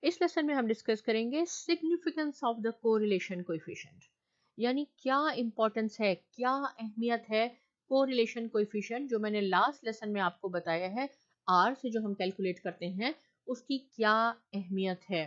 इस लेसन में हम डिस्कस करेंगे significance of the correlation coefficient, यानी क्या इंपॉर्टेंस है, क्या अहमियत है कोरिलेशन कोएफिशिएंट जो मैंने लास्ट लेसन में आपको बताया है। आर से जो हम कैलकुलेट करते हैं उसकी क्या अहमियत है,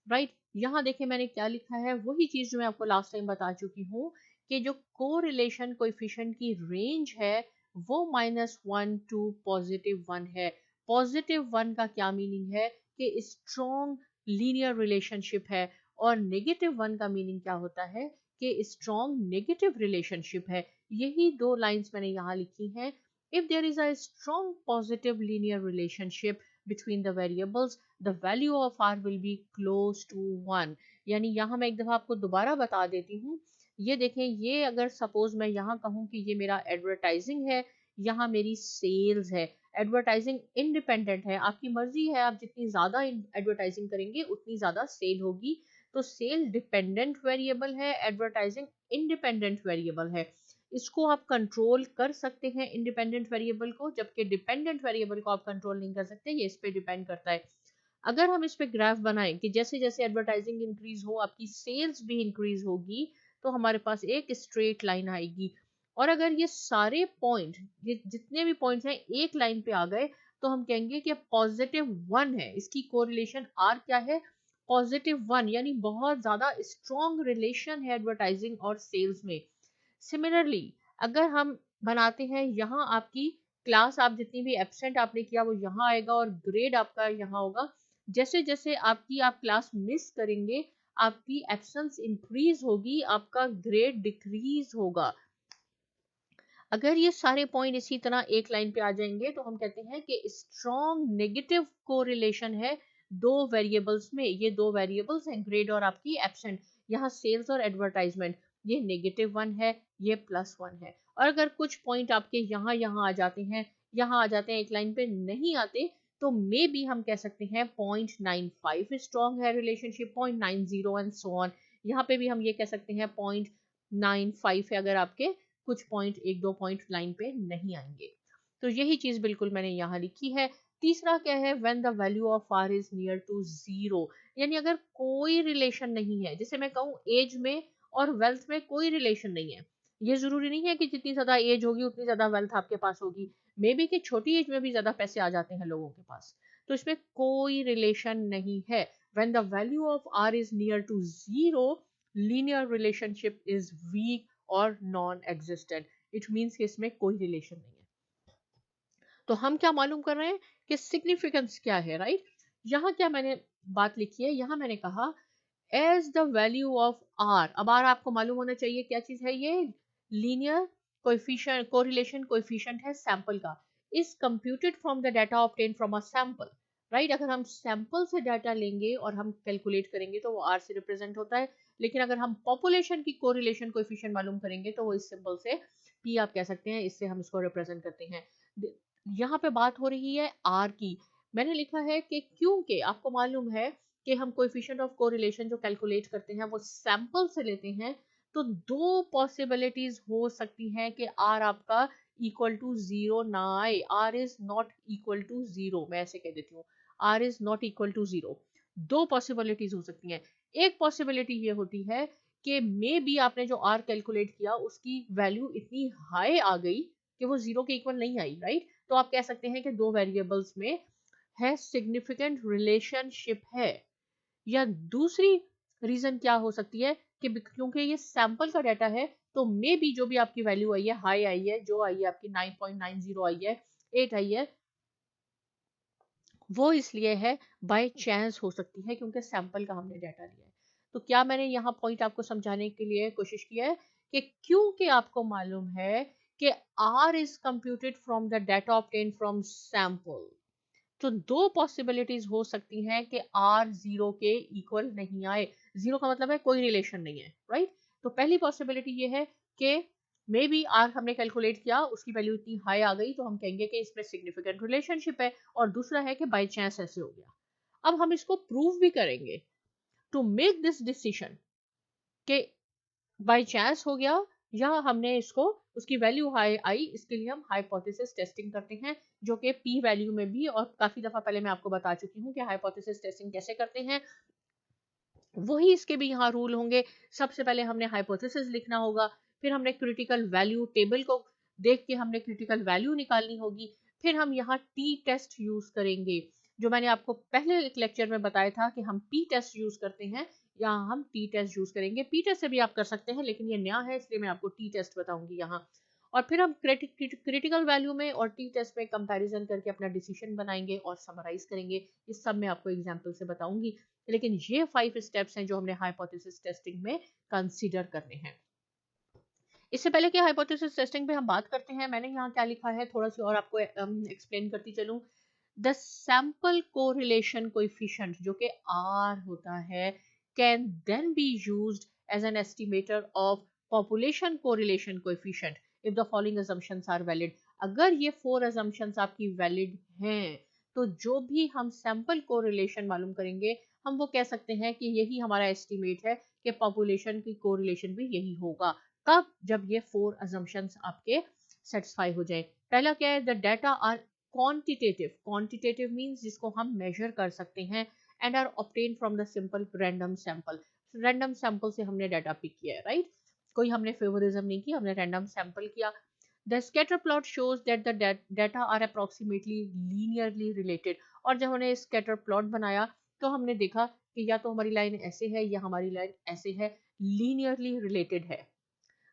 राइट। यहाँ देखिए मैंने क्या लिखा है, वही चीज जो मैं आपको लास्ट टाइम बता चुकी हूँ कि जो कोरिलेशन कोएफिशिएंट की रेंज है वो -1 टू +1 है। +1 का क्या मीनिंग है कि स्ट्रॉन्ग लीनियर रिलेशनशिप है, और -1 का मीनिंग क्या होता है कि स्ट्रॉन्ग नेगेटिव रिलेशनशिप है। यही दो लाइंस मैंने यहाँ लिखी हैं। If there is a strong positive linear relationship between the variables, the value of r will be close to 1। यानी यहाँ मैं एक दफा आपको दोबारा बता देती हूँ। ये देखें, ये अगर सपोज मैं यहाँ कहूँ कि ये मेरा एडवर्टाइजिंग है, यहाँ मेरी सेल्स है। एडवर्टाइजिंग इंडिपेंडेंट है, आपकी मर्जी है, आप जितनी ज्यादा एडवर्टाइजिंग करेंगे उतनी ज्यादा सेल होगी। तो सेल डिपेंडेंट वेरिएबल है, एडवर्टाइजिंग इंडिपेंडेंट वेरिएबल है। इसको आप कंट्रोल कर सकते हैं इंडिपेंडेंट वेरिएबल को, जबकि डिपेंडेंट वेरिएबल को आप कंट्रोल नहीं कर सकते, ये इस पे डिपेंड करता है। अगर हम इस पे ग्राफ बनाएं कि जैसे जैसे एडवर्टाइजिंग इंक्रीज हो आपकी सेल्स भी इंक्रीज होगी, तो हमारे पास एक स्ट्रेट लाइन आएगी। और अगर ये सारे पॉइंट, ये जितने भी पॉइंट्स हैं एक लाइन पे आ गए, तो हम कहेंगे कि +1 है। इसकी कोरिलेशन आर क्या है, +1, यानी बहुत ज्यादा स्ट्रॉन्ग रिलेशन है एडवर्टाइजिंग और सेल्स में। सिमिलरली अगर हम बनाते हैं, यहाँ आपकी क्लास, आप जितनी भी एब्सेंट आपने किया वो यहाँ आएगा और ग्रेड आपका यहाँ होगा। जैसे जैसे आप क्लास मिस करेंगे आपकी एब्सेंस इंक्रीज होगी, आपका ग्रेड डिक्रीज होगा। अगर ये सारे पॉइंट इसी तरह एक लाइन पे आ जाएंगे तो हम कहते हैं कि स्ट्रॉन्ग नेगेटिव कोरिलेशन है दो वेरिएबल्स में। ये दो वेरिएबल्स हैं, ग्रेड और आपकी एब्सेंट। यहाँ सेल्स और एडवर्टाइजमेंट, ये -1 है, ये +1 है। और अगर कुछ पॉइंट आपके यहाँ यहाँ आ जाते हैं, यहाँ आ जाते हैं, एक लाइन पे नहीं आते, तो मे बी हम कह सकते हैं 0.95 स्ट्रॉन्ग है रिलेशनशिप, 0.90 एंड सो ऑन। यहाँ पे भी हम ये कह सकते हैं 0.95 है, अगर आपके कुछ पॉइंट, एक दो पॉइंट लाइन पे नहीं आएंगे। तो यही चीज बिल्कुल मैंने यहाँ लिखी है। तीसरा क्या है, when the value of R is near to 0, यानी अगर कोई रिलेशन नहीं है, जैसे मैं कहूँ एज में और वेल्थ में कोई रिलेशन नहीं है। ये जरूरी नहीं है कि जितनी ज्यादा एज होगी उतनी ज्यादा वेल्थ आपके पास होगी, मे बी कि छोटी एज में भी ज्यादा पैसे आ जाते हैं लोगों के पास। तो इसमें कोई रिलेशन नहीं है। When the value of R is near to 0, linear relationship is weak और नॉन एग्जिस्टेंट। इट मीन्स कि इसमें कोई रिलेशन नहीं है। तो हम क्या मालूम कर रहे हैं कि सिग्निफिकेंस क्या है, राइट। यहाँ क्या मैंने बात लिखी है, यहाँ मैंने कहा as the value of R. अब आर आपको मालूम होना चाहिए क्या चीज है, ये लीनियर कोएफिशिएंट, कोरिलेशन कोएफिशिएंट है सैंपल का। Is computed from the data obtain from a sample, right. अगर हम सैंपल से डाटा लेंगे और हम कैलकुलेट करेंगे तो वो आर से रिप्रेजेंट होता है। लेकिन अगर हम पॉपुलेशन की कोरिलेशन कोएफिशिएंट मालूम करेंगे तो वो इस सिंबल से पी आप कह सकते हैं, इससे हम इसको रिप्रेजेंट करते हैं। यहाँ पे बात हो रही है आर की। मैंने लिखा है कि क्योंकि आपको मालूम है कि हम कोएफिशिएंट ऑफ कोरिलेशन जो कैलकुलेट करते हैं वो सैंपल से लेते हैं, तो दो पॉसिबिलिटीज हो सकती हैं कि आर आपका इक्वल टू 0 ना आए। R is not equal to 0, मैं ऐसे कह देती हूँ, R is not equal to 0। दो पॉसिबिलिटीज हो सकती हैं। एक पॉसिबिलिटी ये होती है कि मे बी आपने जो आर कैलकुलेट किया उसकी वैल्यू इतनी हाई आ गई कि वो 0 के इक्वल नहीं आई, राइट। तो आप कह सकते हैं कि दो वेरिएबल्स में है सिग्निफिकेंट रिलेशनशिप है। या दूसरी रीजन क्या हो सकती है कि क्योंकि ये सैंपल का डाटा है, तो मे बी जो भी आपकी वैल्यू आई है, हाई आई है, जो आई है आपकी 9.90 आई है, 8 आई है, वो इसलिए है बाय चांस हो सकती है क्योंकि सैंपल का हमने डाटा लिया है। तो क्या मैंने यहाँ पॉइंट आपको समझाने के लिए कोशिश किया है कि क्योंकि आपको मालूम है कि R is computed from the data obtain from sample, तो दो पॉसिबिलिटीज हो सकती हैं कि आर 0 के इक्वल नहीं आए। 0 का मतलब है कोई रिलेशन नहीं है, राइट। तो पहली पॉसिबिलिटी ये है कि मे बी आर हमने कैलकुलेट किया, उसकी वैल्यू इतनी हाई आ गई, तो हम कहेंगे कि इसमें सिग्निफिकेंट रिलेशनशिप है। और दूसरा है कि बाई चांस ऐसे हो गया। अब हम इसको प्रूव भी करेंगे टू मेक दिस डिसीजन कि बाई चांस हो गया या हमने इसको उसकी वैल्यू हाई आई, इसके लिए हम हाइपोथेसिस टेस्टिंग करते हैं, जो कि पी वैल्यू में भी, और काफी दफा पहले मैं आपको बता चुकी हूँ कि हाइपोथेसिस टेस्टिंग कैसे करते हैं, वही इसके भी यहाँ रूल होंगे। सबसे पहले हमने हाइपोथेसिस लिखना होगा, फिर हमने क्रिटिकल वैल्यू टेबल को देख के हमने क्रिटिकल वैल्यू निकालनी होगी, फिर हम यहाँ टी टेस्ट यूज करेंगे, जो मैंने आपको पहले एक लेक्चर में बताया था कि हम पी टेस्ट यूज करते हैं, यहाँ हम टी टेस्ट यूज करेंगे। पी टेस्ट से भी आप कर सकते हैं, लेकिन ये नया है इसलिए मैं आपको टी टेस्ट बताऊंगी यहाँ। और फिर हम क्रिटिकल वैल्यू में और टी टेस्ट में कंपैरिजन करके अपना डिसीजन बनाएंगे और समराइज करेंगे। इस सब में आपको एग्जांपल से बताऊंगी, लेकिन ये 5 स्टेप्स हैं जो हमने हाइपोथेसिस टेस्टिंग में कंसीडर करने हैं। इससे पहले कि हाइपोथेसिस टेस्टिंग पे हम बात करते हैं, मैंने यहाँ क्या लिखा है थोड़ा सी और आपको एक्सप्लेन करती चलूं। द सैंपल कोरिलेशन कोएफिशिएंट, जो कि R होता है, can then be used as an estimator of population correlation coefficient if the following assumptions are valid. अगर ये 4 असम्पशंस आपकी वैलिड हैं, तो जो भी हम सैंपल कोरिलेशन मालूम करेंगे, हम वो कह सकते हैं कि यही हमारा एस्टिमेट है कि पॉपुलेशन की कोरिलेशन भी यही होगा। कब? जब ये 4 assumptions आपके सेटिस्फाई हो जाए। पहला क्या है? The data are quantitative. Quantitative means जिसको हम मेजर कर सकते हैं, and are obtain from the simple random sample. Random sample से हमने डाटा पिक किया है, राइट? कोई हमने फेवरिज्म नहीं किया, हमने रैंडम सैंपल किया। The scatter plot shows that the data are approximately linearly related. और जब हमने स्कैटर प्लॉट बनाया तो हमने देखा कि या तो हमारी लाइन ऐसे है या हमारी लाइन ऐसे है, लीनियरली रिलेटेड है।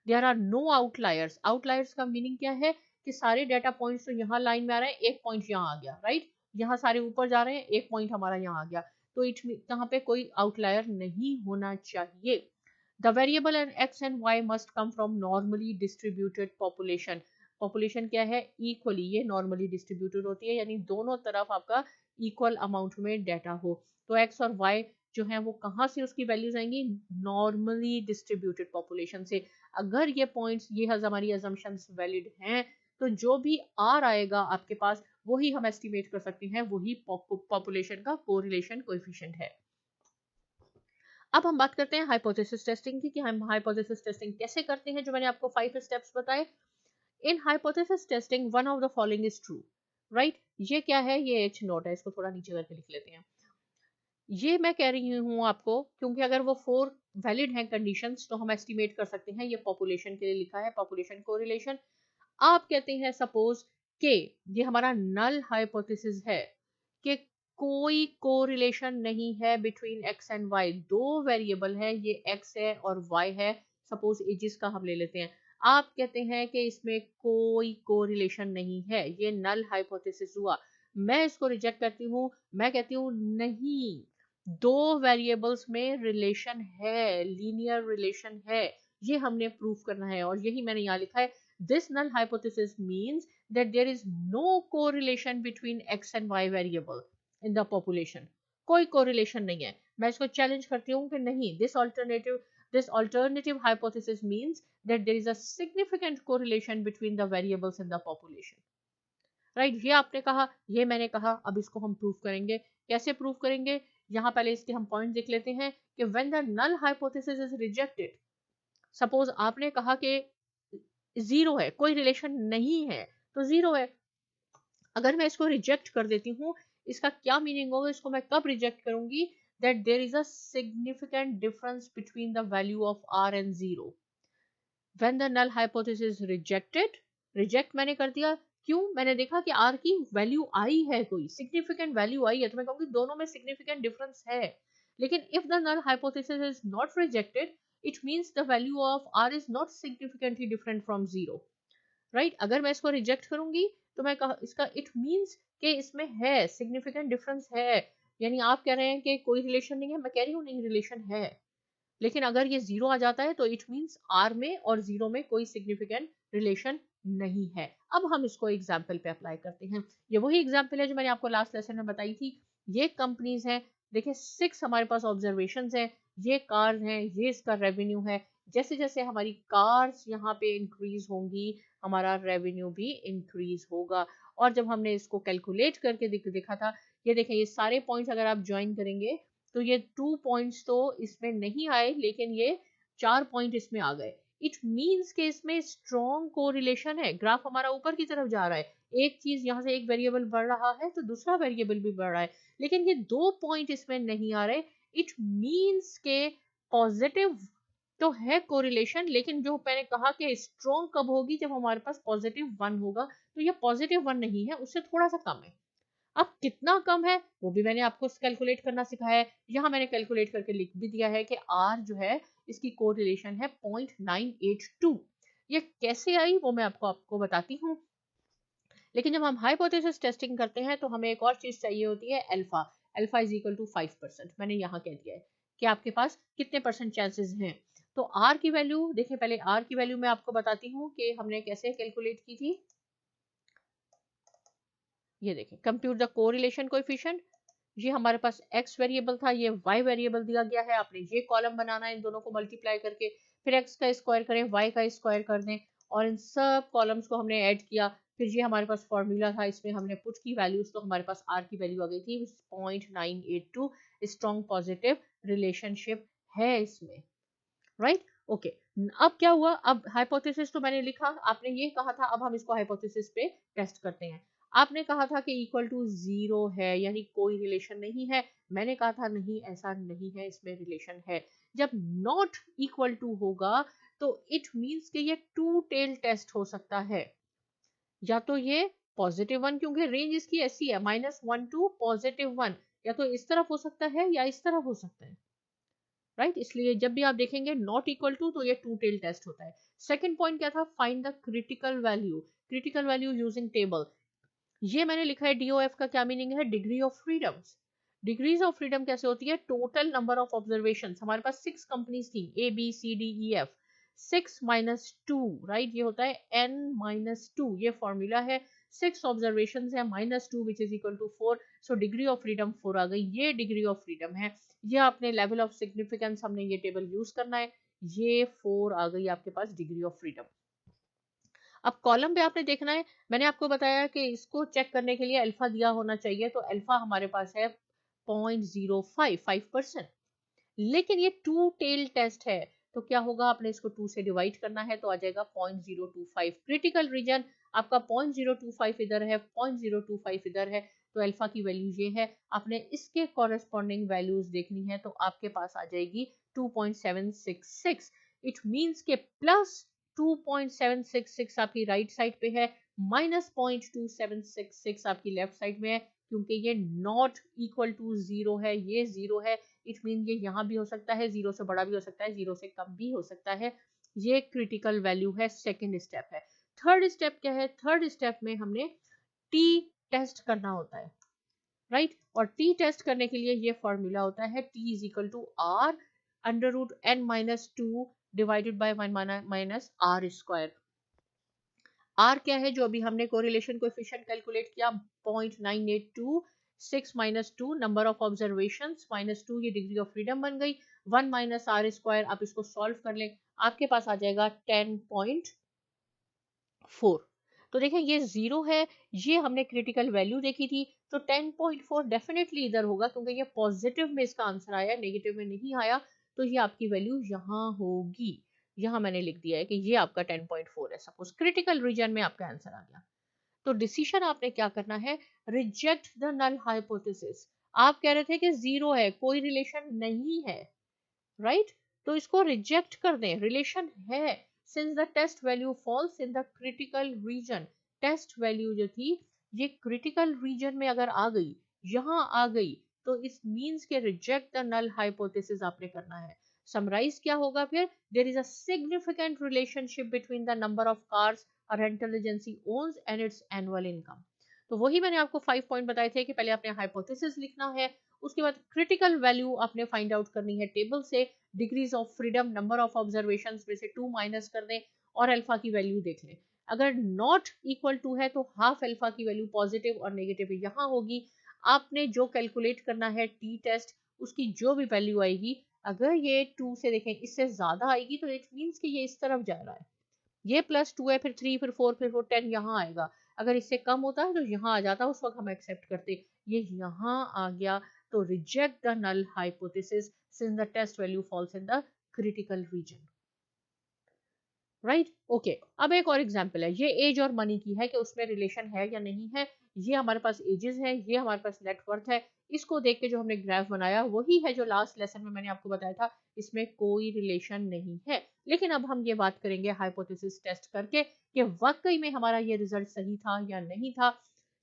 There are no outliers. Outliers का मीनिंग क्या है कि सारे डाटा पॉइंट्स तो यहाँ लाइन में आ रहे हैं, एक पॉइंट यहाँ आ गया, राइट? यहाँ सारे ऊपर जा रहे हैं, एक पॉइंट हमारा यहाँ आ गया, तो यहाँ पे कोई आउटलायर नहीं होना चाहिए। The variable and X and Y must come from normally distributed population. Population क्या है? इक्वली, ये नॉर्मली डिस्ट्रीब्यूटेड होती है, यानी दोनों तरफ आपका इक्वल अमाउंट में डाटा हो। तो एक्स और वाई जो है वो कहाँ से उसकी वैल्यूज आएंगी? नॉर्मली डिस्ट्रीब्यूटेड पॉपुलेशन से। अगर ये पॉइंट्स, ये हमारी assumptions वैलिड हैं, तो जो भी आर आएगा आपके पास, वही हम एस्टिमेट कर सकते हैं, वही पॉपुलेशन का कोरिलेशन कोएफिशिएंट है। अब हम बात करते हैं हाइपोथेसिस टेस्टिंग की, कि हम हाइपोथेसिस टेस्टिंग कैसे करते हैं, जो मैंने आपको 5 स्टेप्स बताए। In hypothesis testing one of the following is true, right? ये क्या है? ये एच नोट है, इसको थोड़ा नीचे करके लिख लेते हैं। ये मैं कह रही हूँ आपको क्योंकि अगर वो 4 वैलिड हैं कंडीशंस, तो हम एस्टिमेट कर सकते हैं। ये पॉपुलेशन के लिए लिखा है, पॉपुलेशन कोरिलेशन। आप कहते हैं सपोज के ये हमारा नल हाइपोथेसिस है कि कोई कोरिलेशन नहीं है बिटवीन एक्स एंड वाई। दो वेरिएबल है, ये एक्स है और वाई है, सपोज एजिस का हम ले लेते हैं। आप कहते हैं कि इसमें कोई कोरिलेशन नहीं है, ये नल हाइपोथेसिस हुआ। मैं इसको रिजेक्ट करती हूँ, मैं कहती हूँ नहीं, दो वेरिएबल्स में रिलेशन है, लीनियर रिलेशन है, ये हमने प्रूव करना है। और यही मैंने यहाँ लिखा है, this null hypothesis means that there is no correlation between x and y variable in the population। कोई correlation नहीं है। मैं इसको चैलेंज करती हूँ कि नहीं, this alternative hypothesis means that there is a significant correlation between the variables in the population। Right? ये आपने कहा, ये मैंने कहा, अब इसको हम प्रूव करेंगे। कैसे प्रूव करेंगे? यहाँ पहले इसके हम पॉइंट देख लेते हैं कि when the null hypothesis is rejected, suppose आपने कहा कि जीरो है, कोई रिलेशन नहीं है, तो जीरो है। अगर मैं इसको रिजेक्ट कर देती हूँ, इसका क्या मीनिंग होगा? इसको मैं कब रिजेक्ट करूंगी? That there is a significant difference between the value of R and zero. When the null hypothesis rejected, reject मैंने कर दिया, क्यों? मैंने देखा कि आर की वैल्यू आई है, कोई सिग्निफिकेंट वैल्यू आई है, तो मैं कहूंगी दोनों में सिग्निफिकेंट डिफरेंस है। लेकिन if the null hypothesis is not rejected, it means the value of r is not significantly different from zero, right? अगर मैं इसको रिजेक्ट करूंगी तो मैं इसका इट मींस कि इसमें है, सिग्निफिकेंट डिफरेंस है। यानी आप कह रहे हैं कि कोई रिलेशन नहीं है, मैं कह रही हूँ नहीं, रिलेशन है। लेकिन अगर ये जीरो आ जाता है तो इट मींस आर में और जीरो में कोई सिग्निफिकेंट रिलेशन नहीं है। अब हम इसको एग्जाम्पल पे अप्लाई करते हैं। ये वही एग्जाम्पल है जो मैंने आपको लास्ट लेसन में बताई थी। ये कंपनीज हैं, देखिए 6 हमारे पास ऑब्जर्वेशन हैं, ये कार्स हैं, ये इसका रेवेन्यू है। जैसे जैसे हमारी कार्स यहाँ पे इंक्रीज होंगी, हमारा रेवेन्यू भी इंक्रीज होगा। और जब हमने इसको कैलकुलेट करके देखा था, ये देखें, ये सारे पॉइंट्स अगर आप ज्वाइन करेंगे तो ये 2 पॉइंट्स तो इसमें नहीं आए, लेकिन ये 4 पॉइंट इसमें आ गए। इट मीन्स के इसमें स्ट्रॉन्ग कोरिलेशन है, ग्राफ हमारा ऊपर की तरफ जा रहा है, एक चीज यहाँ से एक वेरिएबल बढ़ रहा है तो दूसरा वेरिएबल भी बढ़ रहा है, लेकिन ये दो पॉइंट इसमें नहीं आ रहे। इट मीन्स के पॉजिटिव तो है कोरिलेशन, लेकिन जो मैंने कहा कि स्ट्रॉन्ग कब होगी, जब हमारे पास +1 होगा, तो ये +1 नहीं है, उससे थोड़ा सा कम है। अब कितना कम है वो भी मैंने आपको कैलकुलेट करना सिखाया है, यहाँ मैंने कैलकुलेट करके लिख भी दिया है कि R जो है इसकी कोरिलेशन है 0.982। ये कैसे आई वो मैं आपको बताती हूँ, लेकिन जब हम हाइपोथेसिस टेस्टिंग करते हैं तो हमें एक और चीज चाहिए होती है, alpha. Alpha is equal to 5%। मैंने यहाँ कह दिया है कि आपके पास कितने परसेंट चांसेस हैं। तो R की वैल्यू देखिए, पहले R की वैल्यू मैं आपको बताती हूँ कि हमने कैसे कैलकुलेट की थी। ये देखें, कंप्यूट द कोरिलेशन कोएफिशिएंट। ये हमारे पास x वेरिएबल था, ये y वेरिएबल दिया गया है, आपने ये कॉलम बनाना है इन दोनों को मल्टीप्लाई करके, फिर x का स्क्वायर करें, y का स्क्वायर कर दें, और इन सब कॉलम्स को हमने ऐड किया। फिर ये हमारे पास फॉर्मूला था, इसमें हमने पुट की वैल्यूज, तो हमारे पास r की वैल्यू आ गई थी 0.982। स्ट्रॉन्ग पॉजिटिव रिलेशनशिप है इसमें, राइट। ओके, अब क्या हुआ, अब हाइपोथेसिस तो मैंने लिखा, आपने ये कहा था अब हम इसको हाइपोथेसिस पे टेस्ट करते हैं। आपने कहा था कि इक्वल टू 0 है, यानी कोई रिलेशन नहीं है। मैंने कहा था नहीं, ऐसा नहीं है, इसमें रिलेशन है। जब नॉट इक्वल टू होगा तो इट मीन्स कि ये टू टेल टेस्ट हो सकता है, या तो ये +1, क्योंकि रेंज इसकी ऐसी है -1 टू +1, या तो इस तरफ हो सकता है या इस तरफ हो सकता है, राइट। इसलिए जब भी आप देखेंगे नॉट इक्वल टू तो ये टू टेल टेस्ट होता है। सेकंड पॉइंट क्या था, find the critical value. Critical value using table, ये मैंने लिखा है DOF का क्या मीनिंग है, degree of freedom. Degrees of freedom कैसे होती है, टोटल नंबर ऑफ ऑब्जर्वेशन। हमारे पास 6 कंपनीज थी, ABCDEF, 6 - 2, राइट, ये होता है N-2, ये फॉर्मूला है। 6 ऑब्जर्वेशन है, -2 which is equal to 4, so degree of freedom 4 आ गई, ये डिग्री ऑफ फ्रीडम है। ये आपने लेवल ऑफ सिग्निफिकेंस, हमने ये टेबल यूज करना है, ये 4 आ गई आपके पास डिग्री ऑफ फ्रीडम। अब कॉलम पे आपने देखना है, मैंने आपको बताया कि इसको चेक करने के लिए अल्फा दिया होना चाहिए, तो अल्फा हमारे पास है 0.05%। लेकिन ये टू टेल टेस्ट है, तो क्या होगा, आपने इसको 2 से डिवाइड करना है तो आ जाएगा 0.025। क्रिटिकल रीजन आपका 0.025 इधर है, 0.025 इधर है, तो अल्फा की वैल्यू ये है। आपने इसके कॉरेस्पॉन्डिंग वैल्यूज देखनी है, तो आपके पास आ जाएगी 2.766। इट मीन्स के प्लस 2.766 आपकी राइट साइड पे है, -0.2766 आपकी लेफ्ट साइड में है, क्योंकि ये नॉट इक्वल टू 0 है, ये 0 है। इट मीन ये यहाँ भी हो सकता है, 0 से बड़ा भी हो सकता है, 0 से कम भी हो सकता है। ये क्रिटिकल वैल्यू है, सेकंड स्टेप है। थर्ड स्टेप क्या है, थर्ड स्टेप में हमने टी टेस्ट करना होता है, राइट। और टी टेस्ट करने के लिए ये फॉर्मूला होता है, T is equal to R √n-2 divided by 1 minus R square. R क्या है, जो अभी हमने कोरिलेशन कोएफिशिएंट कैलकुलेट किया 0.982, 6 - 2 नंबर ऑफ ऑब्जर्वेशंस, -2 ये डिग्री ऑफ फ्रीडम बन गई, 1 माइनस R स्क्वायर। आप इसको सॉल्व कर लें, आपके पास आ जाएगा 10.4। तो देखें ये 0 है, ये हमने क्रिटिकल वैल्यू देखी थी, तो 10.4 डेफिनेटली इधर होगा, क्योंकि ये पॉजिटिव में इसका आंसर आया, नेगेटिव में नहीं आया, तो ये आपकी वैल्यू यहाँ होगी। यहाँ मैंने लिख दिया है कि ये आपका 10.4 है, सपोज क्रिटिकल रीजन में आपका आंसर आ गया। तो डिसीजन आपने क्या करना है, रिजेक्ट द नल हाइपोथेसिस। आप कह रहे थे कि 0 है, कोई रिलेशन नहीं है, राइट, तो इसको रिजेक्ट कर दें, रिलेशन है। Since the test value falls in the critical region, test value जो थी ये क्रिटिकल रीजन में अगर आ गई, यहाँ आ गई, तो इस मींस के रिजेक्ट द नल हाइपोथेसिस आपने करना है। समराइज क्या होगा फिर, there is a significant relationship between the number of cars a rental agency owns and its annual income। तो वही मैंने आपको 5 पॉइंट बताए थे कि पहले आपने हाइपोथेसिस लिखना है, उसके बाद क्रिटिकल वैल्यू आपने फाइंड आउट करनी है टेबल से, degrees of freedom, number of observation में से 2 माइनस कर दें, और अल्फा की वैल्यू देख लें। अगर नॉट इक्वल टू है तो हाफ अल्फा की वैल्यू पॉजिटिव और नेगेटिव यहाँ होगी। आपने जो कैलकुलेट करना है टी टेस्ट, उसकी जो भी वैल्यू आएगी, अगर ये 2 से देखें इससे ज्यादा आएगी, तो इट मीन्स कि ये इस तरफ जा रहा है, ये +2 है, फिर 3, फिर 4, फिर 10 यहाँ आएगा। अगर इससे कम होता है तो यहाँ आ जाता, उस वक्त हम एक्सेप्ट करते, ये यहाँ आ गया, तो reject the null hypothesis since the test value falls in the critical region. Right okay. अब एक और एग्जांपल है, ये एज और मनी की है कि उसमें रिलेशन है या नहीं है। ये हमारे पास एजेस है, ये हमारे पास नेटवर्थ है। इसको देख के जो हमने ग्राफ बनाया वही है जो लास्ट लेसन में मैंने आपको बताया था, इसमें कोई रिलेशन नहीं है। लेकिन अब हम ये बात करेंगे हाइपोथेसिस टेस्ट करके कि वाकई में हमारा ये रिजल्ट सही था या नहीं था।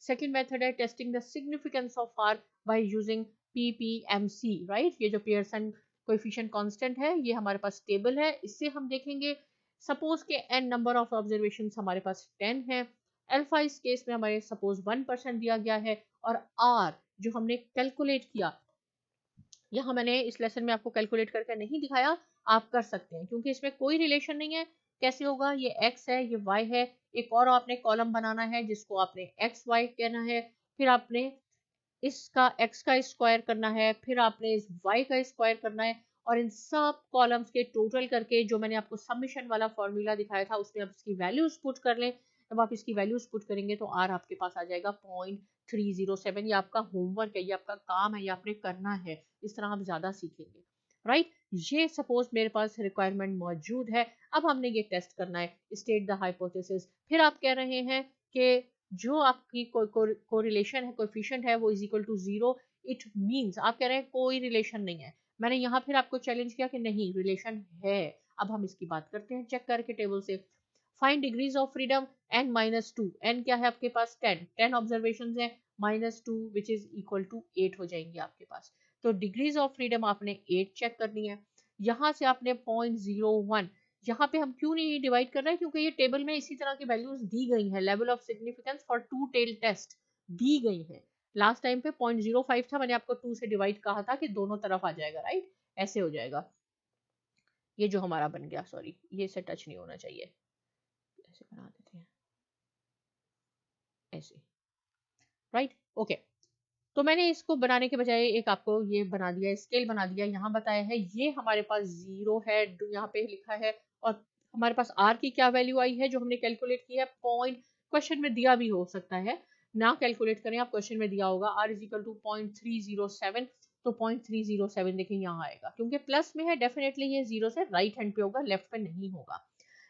सेकेंड मेथड है testing the significance of R by using PPMC, राइट। ये जो पियर्सन कोएफिशिएंट कांस्टेंट है, ये हमारे पास टेबल है, इससे हम देखेंगे। सपोज के n नंबर ऑफ ऑब्जर्वेशन हमारे पास 10 है। अल्फा इस केस में हमारे सपोज 1% दिया गया है, और r जो हमने कैलकुलेट किया, यहाँ मैंने इस लेसन में आपको कैलकुलेट करके नहीं दिखाया, आप कर सकते हैं क्योंकि इसमें कोई रिलेशन नहीं है। कैसे होगा, ये x है, ये y है। एक और आपने कॉलम बनाना है जिसको आपने एक्स वाई कहना है, फिर आपने इसका x का स्क्वायर करना है, फिर आपने इस y का स्क्वायर करना है, और इन सब कॉलम्स के टोटल करके जो मैंने आपको सबमिशन वाला फॉर्मूला दिखाया था उसमें आप इसकी वैल्यूज पुट कर लें। जब आप इसकी वैल्यूज पुट करेंगे तो r आपके पास आ जाएगा 0.307। ये आपका होमवर्क है, ये आपका काम है, ये आपने करना है, इस तरह आप ज्यादा सीखेंगे, राइट। ये सपोज मेरे पास रिक्वायरमेंट मौजूद है। अब हमने ये टेस्ट करना है, स्टेट द हाइपोथेसिस। फिर आप कह रहे हैं कि जो आपकी कोरिलेशन है, कोएफिशिएंट है, वो is equal to 0। It means आप कह रहे हैं कोई रिलेशन नहीं है। मैंने यहाँ फिर आपको चैलेंज किया कि नहीं, रिलेशन है। अब हम इसकी बात करते हैं चेक करके टेबल से। Find degrees of freedom n-2। n क्या है आपके पास, 10 ऑब्जर्वेशन है, -2 विच इज इक्वल टू 8 हो जाएंगे आपके पास। तो डिग्रीज ऑफ फ्रीडम आपने 8 चेक करनी है। यहाँ से आपने 0.01, यहाँ पे हम क्यों नहीं डिवाइड कर रहे हैं, क्योंकि ये टेबल में इसी तरह की वैल्यूज दी गई हैं। Level of significance for two tail test दी गई है। लास्ट टाइम पे 0.05 था, मैंने आपको 2 से डिवाइड कहा था कि दोनों तरफ आ जाएगा, राइट। ऐसे हो जाएगा। ये जो हमारा बन गया, सॉरी ये से टच नहीं होना चाहिए, ऐसे बना देते हैं, ऐसे, राइट ओके। तो मैंने इसको बनाने के बजाय एक आपको ये बना दिया, स्केल बना दिया, यहाँ बताया है। ये हमारे पास 0 है, यहाँ पे लिखा है, और हमारे पास r की क्या वैल्यू आई है जो हमने कैलकुलेट किया है। पॉइंट क्वेश्चन में दिया भी हो सकता है, ना कैलकुलेट करें आप, क्वेश्चन में दिया होगा r इज इक्वल टू 0.307। तो 0.307 देखिए यहाँ आएगा, क्योंकि प्लस में है, डेफिनेटली ये 0 से राइट हैंड पे होगा, लेफ्ट पे नहीं होगा।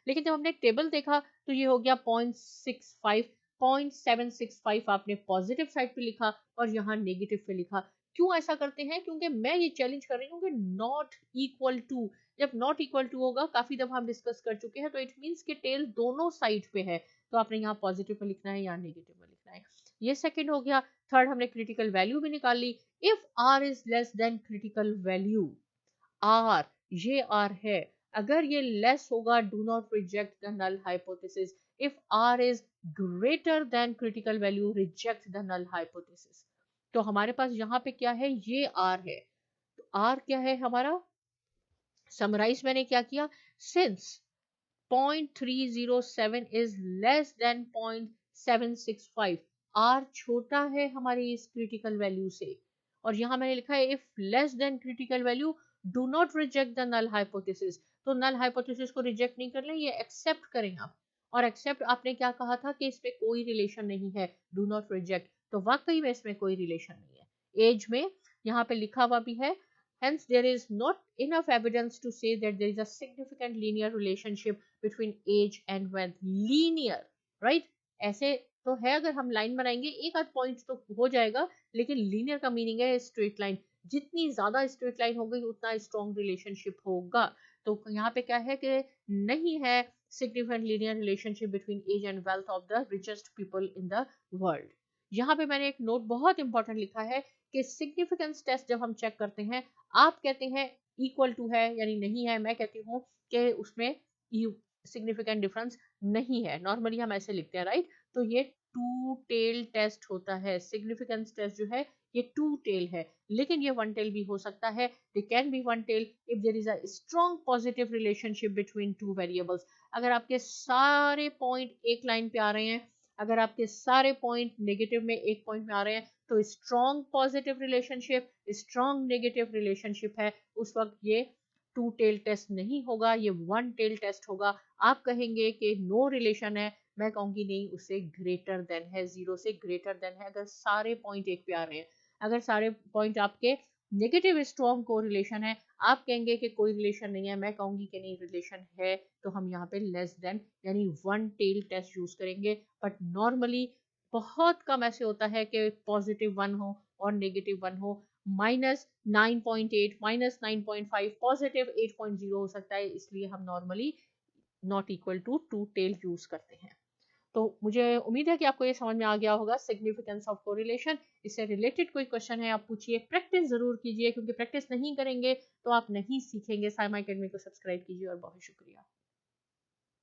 लेकिन जब हमने टेबल देखा तो ये हो गया 0.65। 0.765 आपने पॉजिटिव साइड पे लिखा और यहाँ नेगेटिव पे लिखा। क्यों ऐसा करते हैं, क्योंकि मैं ये चैलेंज कर रही हूँ कि नॉट इक्वल टू, जब नॉट इक्वल टू होगा, काफी दफा हम डिस्कस कर चुके हैं, तो इट मींस कि टेल दोनों साइड पे है। तो आपने यहाँ पॉजिटिव में लिखना है, यहाँ नेगेटिव में लिखना है। ये सेकंड हो गया। थर्ड, हमने क्रिटिकल वैल्यू भी निकाल ली। If R is less then critical value, R, ये आर है, अगर ये लेस होगा, do not reject the null hypothesis. If R is greater than critical value, reject the null hypothesis. तो हमारे पास यहाँ पे क्या है, ये आर है। तो आर क्या है हमारा, समराइज मैंने क्या किया, since 0.307 is less than 0.765, r छोटा है हमारी इस क्रिटिकल वैल्यू से, और यहाँ मैंने लिखा है if less then critical value do not reject the null hypothesis. तो नल हाइपोथेसिस को रिजेक्ट नहीं कर लें, ये एक्सेप्ट करें आप। और एक्सेप्ट आपने क्या कहा था कि इसमें कोई रिलेशन नहीं है, डू नॉट रिजेक्ट, तो वाकई में इसमें कोई रिलेशन नहीं है। एज में यहाँ पे लिखा हुआ भी है, hence there is not enough evidence to say that there is a significant linear relationship between age and wealth। linear, right। ऐसे तो है, अगर हम लाइन बनाएंगे एक आध पॉइंट तो हो जाएगा, लेकिन लीनियर का मीनिंग है स्ट्रेट लाइन। जितनी ज्यादा स्ट्रेट लाइन होगी उतना स्ट्रॉन्ग रिलेशनशिप होगा। तो यहाँ पे क्या है कि नहीं है significant linear relationship between age and wealth of the richest people in the world. यहाँ पे मैंने एक नोट बहुत इंपॉर्टेंट लिखा है कि सिग्निफिकेंस टेस्ट जब हम चेक करते हैं, आप कहते हैं इक्वल टू है यानी नहीं है, मैं कहती हूँ कि उसमें सिग्निफिकेंट डिफरेंस नहीं है। नॉर्मली हम ऐसे लिखते हैं, राइट। तो ये टू टेल टेस्ट होता है। सिग्निफिकेंस टेस्ट जो है ये टू टेल है, लेकिन ये वन टेल भी हो सकता है। They can be one tail if there is a strong positive relationship between two variables. अगर आपके सारे पॉइंट एक लाइन पे आ रहे हैं, अगर आपके सारे पॉइंट नेगेटिव में एक पॉइंट में आ रहे हैं, तो strong positive relationship, strong negative relationship है, उस वक्त ये टू टेल टेस्ट नहीं होगा, ये वन टेल टेस्ट होगा। आप कहेंगे कि नो रिलेशन है, मैं कहूंगी नहीं, उससे ग्रेटर देन है, जीरो से ग्रेटर देन है, अगर सारे पॉइंट एक पे आ रहे हैं। अगर सारे पॉइंट आपके नेगेटिव स्ट्रॉन्ग कोरिलेशन है, आप कहेंगे कि कोई रिलेशन नहीं है, मैं कहूँगी कि नहीं रिलेशन है, तो हम यहाँ पे लेस देन यानी वन टेल टेस्ट यूज करेंगे। बट नॉर्मली बहुत कम ऐसे होता है कि +1 हो और -1 हो। -9.8 -9.5 +8.0 हो सकता है, इसलिए हम normally not equal to two tail use करते हैं। तो मुझे उम्मीद है कि आपको ये समझ में आ गया होगा सिग्निफिकेंस ऑफ कोरिलेशन। इससे रिलेटेड कोई क्वेश्चन है आप पूछिए, प्रैक्टिस जरूर कीजिए क्योंकि प्रैक्टिस नहीं करेंगे तो आप नहीं सीखेंगे। साइमा एकेडमी को सब्सक्राइब कीजिए और बहुत शुक्रिया।